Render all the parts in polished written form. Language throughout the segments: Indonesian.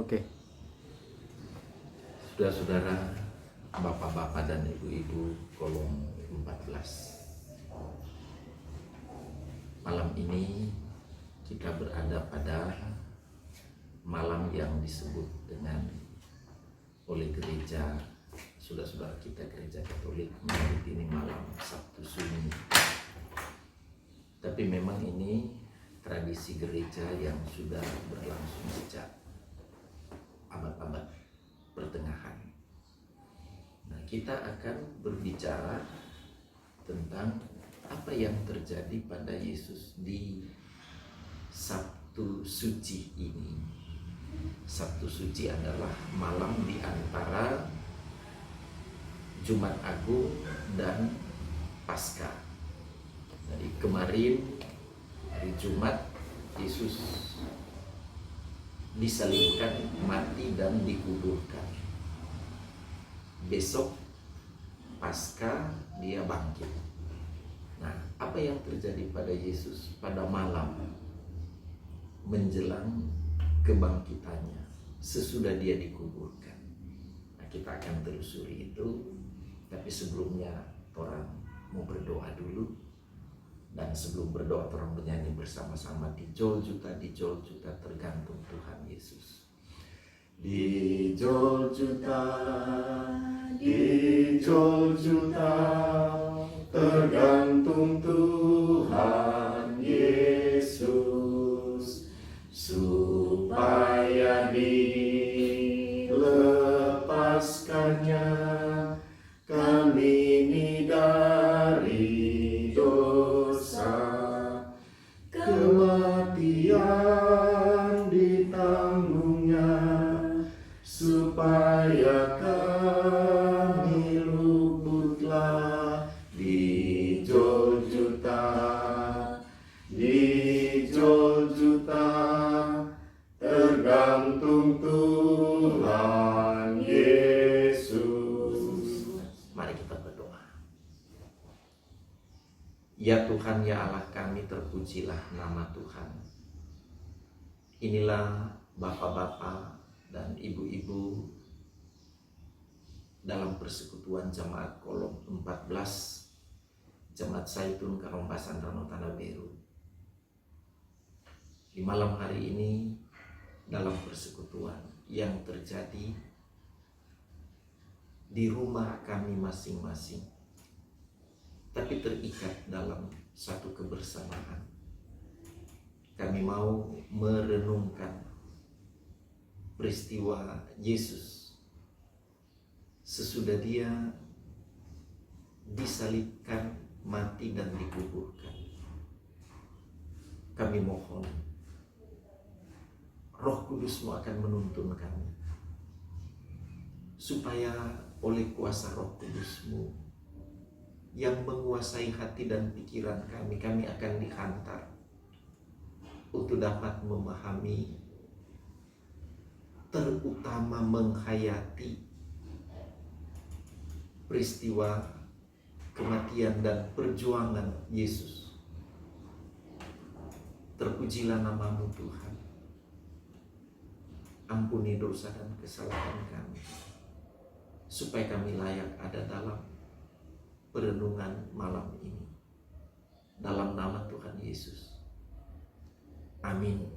Oke. Saudara-saudara, bapak-bapak dan ibu-ibu kolom 14. Malam ini kita berada pada malam yang disebut dengan oleh gereja, saudara-saudara kita gereja Katolik menyebut ini malam Sabtu Sunyi. Tapi memang ini tradisi gereja yang sudah berlangsung sejak abad-abad pertengahan. Nah, kita akan berbicara tentang apa yang terjadi pada Yesus di Sabtu Suci ini. Sabtu Suci adalah malam di antara Jumat Agung dan Paskah. Jadi kemarin hari Jumat Yesus disalibkan, mati dan dikuburkan. Besok Paskah dia bangkit. Nah, apa yang terjadi pada Yesus pada malam menjelang kebangkitannya sesudah dia dikuburkan? Nah, kita akan telusuri itu. Tapi sebelumnya orang mau berdoa dulu. Dan sebelum berdoa orang bernyanyi bersama-sama di Jol Juta tergantung Tuhan Yesus. Di Jol Juta tergantung Tuhan Yesus, supaya dilepaskannya kami ini dari kematian ditanggungnya, supaya kami luputlah di Jol Juta tergantung Tuhan Yesus. Mari kita berdoa. Ya Tuhan, ya Allah kami, terpujilah nama Tuhan. Inilah bapak-bapak dan ibu-ibu dalam persekutuan jemaat kolom 14 Jemaat Zaitun Karompasan Danau Tanah Biru. Di malam hari ini dalam persekutuan yang terjadi di rumah kami masing-masing, tapi terikat dalam satu kebersamaan. Kami mau merenungkan peristiwa Yesus sesudah dia disalibkan, mati dan dikuburkan. Kami mohon Roh Kudus-Mu akan menuntun kami, supaya oleh kuasa Roh Kudus-Mu yang menguasai hati dan pikiran kami, kami akan dihantar untuk dapat memahami, terutama menghayati peristiwa kematian dan perjuangan Yesus. Terpujilah nama-Mu Tuhan. Ampuni dosa dan kesalahan kami, supaya kami layak ada dalam perenungan malam ini. Dalam nama Tuhan Yesus. Amin.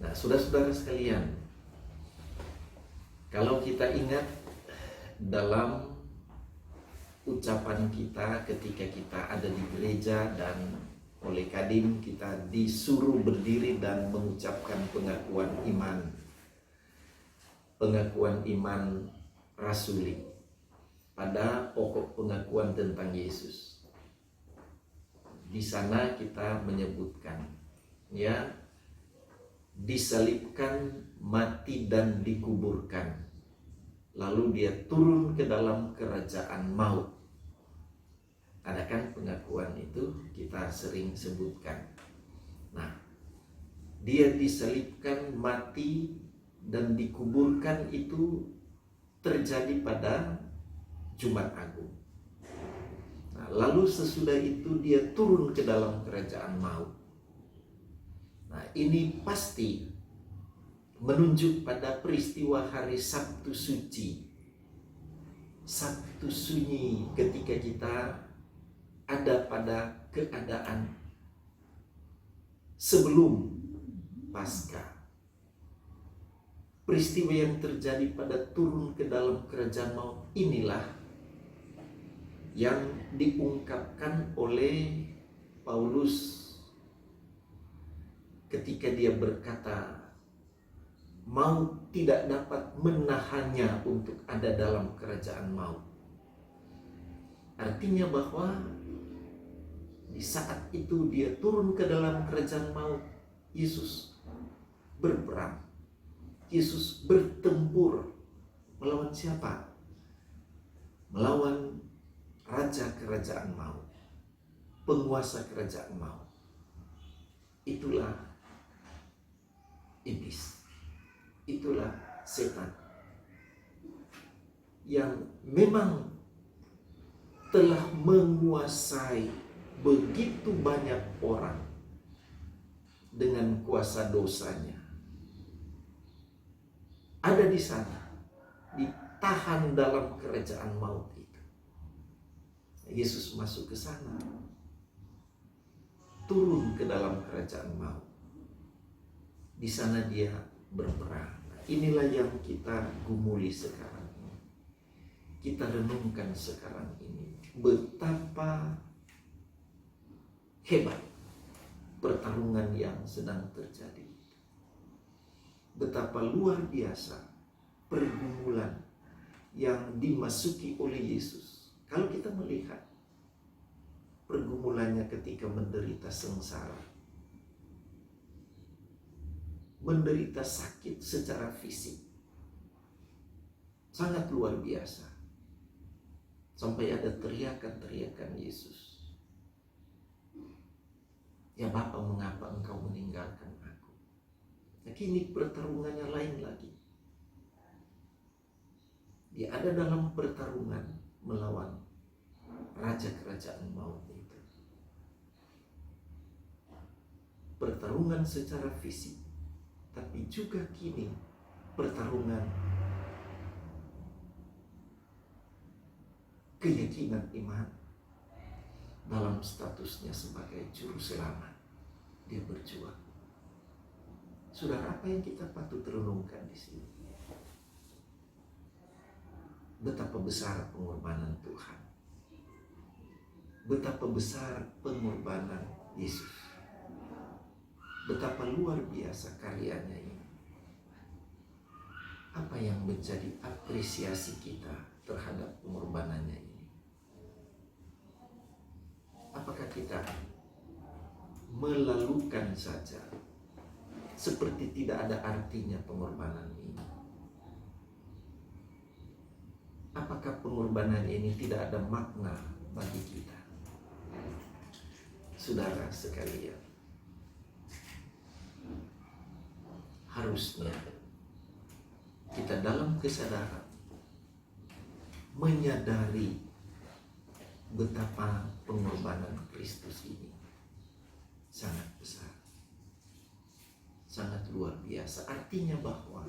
Nah, saudara-saudara sekalian, kalau kita ingat dalam ucapan kita ketika kita ada di gereja dan oleh Kadim kita disuruh berdiri dan mengucapkan pengakuan iman rasuli pada pokok pengakuan tentang Yesus. Di sana kita menyebutkan, ya, disalibkan, mati dan dikuburkan. Lalu dia turun ke dalam kerajaan maut. Ada kan pengakuan itu kita sering sebutkan. Nah, dia disalibkan, mati dan dikuburkan itu terjadi pada Jumat Agung. Nah, lalu sesudah itu dia turun ke dalam kerajaan maut. Nah, ini pasti menunjuk pada peristiwa hari Sabtu Suci, Sabtu Sunyi, ketika kita ada pada keadaan sebelum Paskah. Peristiwa yang terjadi pada turun ke dalam kerajaan maut inilah yang diungkapkan oleh Paulus ketika dia berkata, maut tidak dapat menahannya untuk ada dalam kerajaan maut. Artinya bahwa di saat itu dia turun ke dalam kerajaan maut, Yesus berperang. Yesus bertempur. Melawan siapa? Melawan raja kerajaan maut, penguasa kerajaan maut. Itulah iblis. Itulah setan yang memang telah menguasai begitu banyak orang dengan kuasa dosanya. Ada di sana, ditahan dalam kerajaan maut itu. Yesus masuk ke sana, turun ke dalam kerajaan maut. Di sana dia berperang. Inilah yang kita gumuli sekarang ini. Kita renungkan sekarang ini. Betapa hebat pertarungan yang sedang terjadi. Betapa luar biasa pergumulan yang dimasuki oleh Yesus. Kalau kita melihat pergumulannya ketika menderita sengsara, menderita sakit secara fisik, sangat luar biasa. Sampai ada teriakan-teriakan Yesus, "Ya Bapa, mengapa engkau meninggalkan aku?" Nah, kini pertarungannya lain lagi. Dia ada dalam pertarungan melawan raja kerajaan maut itu. Pertarungan secara fisik, tapi juga kini pertarungan keyakinan iman dalam statusnya sebagai juru selamat. Dia berjuang. Saudara, apa yang kita patut renungkan di sini? Betapa besar pengorbanan Tuhan. Betapa besar pengorbanan Yesus. Betapa luar biasa karyanya ini. Apa yang menjadi apresiasi kita terhadap pengorbanannya ini? Apakah kita melalukan saja seperti tidak ada artinya pengorbanan ini? Apakah pengorbanan ini tidak ada makna bagi kita? Saudara sekalian, harusnya kita dalam kesadaran menyadari betapa pengorbanan Kristus ini sangat besar, sangat luar biasa. Artinya bahwa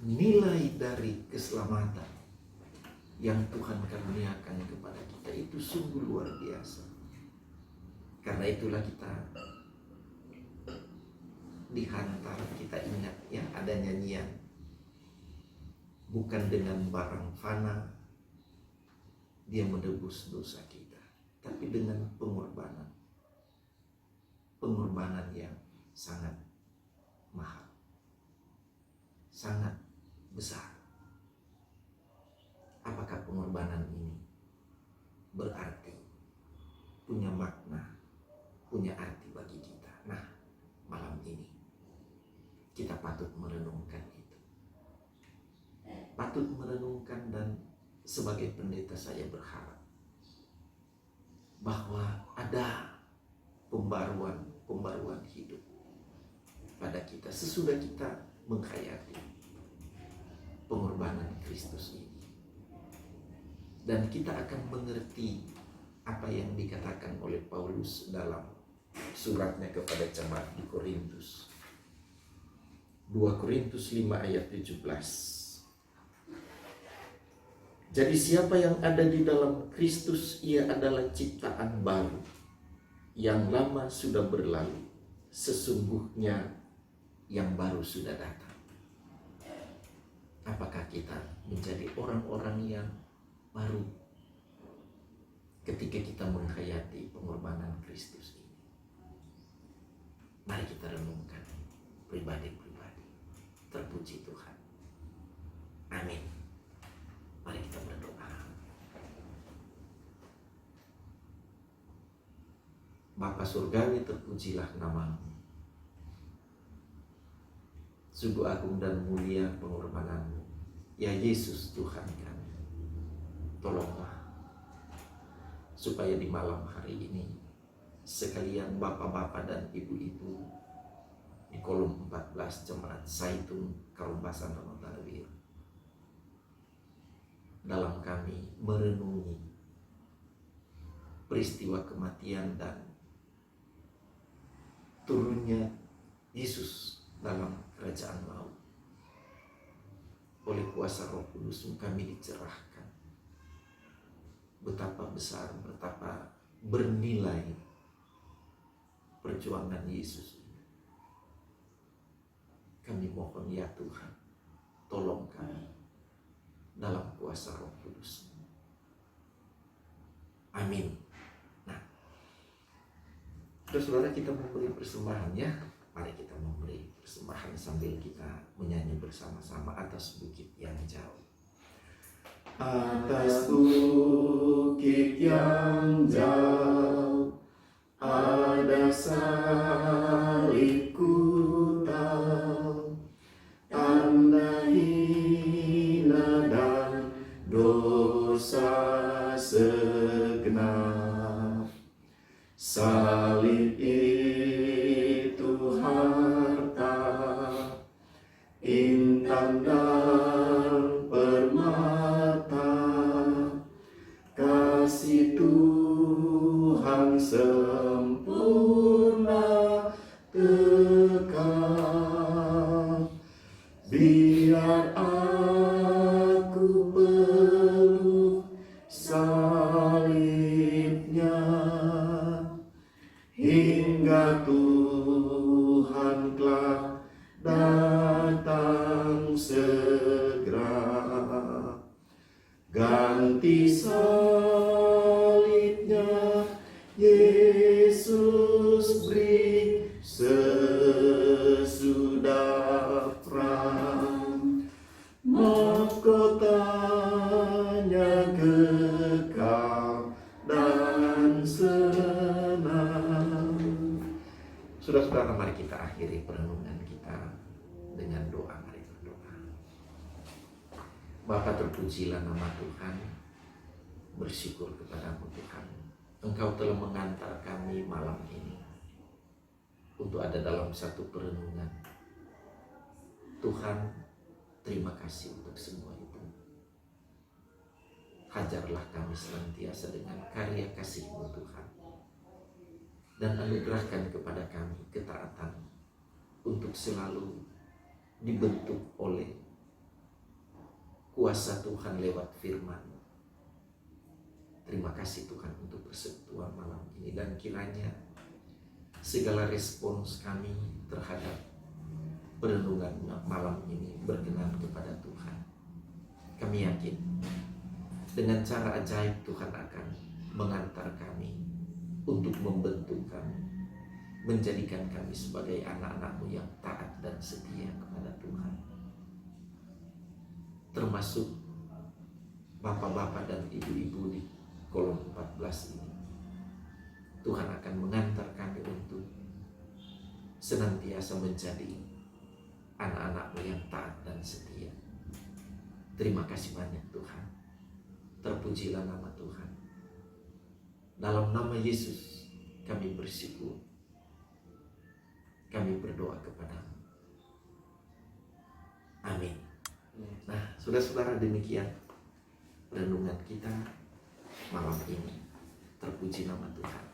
nilai dari keselamatan yang Tuhan karuniakan kepada kita itu sungguh luar biasa. Karena itulah kita dihantar, kita ingat ya, ada nyanyian, bukan dengan barang fana dia menebus dosa kita, tapi dengan pengorbanan yang sangat mahal, sangat besar. Apakah pengorbanan ini berarti, punya makna, punya arti bagi kita? Nah, malam ini kita patut merenungkan itu. Patut merenungkan, dan sebagai pendeta saya berharap bahwa ada pembaruan hidup pada kita sesudah kita menghayati pengorbanan Kristus ini. Dan kita akan mengerti apa yang dikatakan oleh Paulus dalam suratnya kepada jemaat di Korintus. 2 Korintus 5 ayat 17. Jadi siapa yang ada di dalam Kristus, ia adalah ciptaan baru. Yang lama sudah berlalu, sesungguhnya yang baru sudah datang. Apakah kita menjadi orang-orang yang baru ketika kita menghayati pengorbanan Kristus ini? Mari kita renungkan pribadi-pribadi. Terpuji Tuhan. Amin. Mari kita berdoa. Bapa Surgawi, terpujilah nama-Mu. Sungguh agung dan mulia pengorbanan-Mu. Ya Yesus Tuhan kami, tolonglah supaya di malam hari ini sekalian bapak-bapak dan ibu-ibu di kolom 14 Jemaat Zaitun Karumpasan Ronotarwir, dalam kami merenungi peristiwa kematian dan turunnya Yesus dalam kerajaan maut, oleh kuasa Roh Kudus kami dicerahkan betapa besar, betapa bernilai perjuangan Yesus ini. Kami mohon ya Tuhan, tolong kami dalam kuasa Roh Kudus. Amin. Nah, saudara, kita memberi persembahan ya. Mari kita memberi persembahan sambil kita menyanyi bersama-sama atas bukit yang jauh. Atas bukit yang jauh ada salibku tahu, tanda hina dan dosa segenap. Salib itu harta, intan dan permata, kasih Tuhan sempurna kekal. Biar aku peluk salibnya, hingga Tuhan telah datang segera. Ganti salibnya Yesus beri sesudah perang. Mahkotanya kekal dan senang. Saudara-saudara, mari kita akhiri perenungan kita dengan doa. Mari berdoa. Bapa, terpujilah nama Tuhan. Bersyukur kepadamu Tuhan, Engkau telah mengantar kami malam ini untuk ada dalam satu perenungan. Tuhan, terima kasih untuk semua itu. Hajarlah kami senantiasa dengan karya kasih-Mu Tuhan, dan anugerahkan kepada kami ketaatan untuk selalu dibentuk oleh kuasa Tuhan lewat firman. Terima kasih Tuhan untuk persekutuan malam ini, dan kiranya segala respons kami terhadap perenungan malam ini berkenan kepada Tuhan. Kami yakin dengan cara ajaib Tuhan akan mengantar kami untuk membentuk kami, menjadikan kami sebagai anak-anak-Mu yang taat dan setia kepada Tuhan. Termasuk bapak-bapak dan ibu-ibu di kolom 14 ini. Tuhan akan mengantar kami untuk senantiasa menjadi anak-anak-Mu yang taat dan setia. Terima kasih banyak Tuhan. Terpujilah nama Tuhan. Dalam nama Yesus kami bersyukur. Kami berdoa kepada-Mu. Amin. Nah, saudara-saudara, demikian renungan kita malam ini. Terpuji nama Tuhan.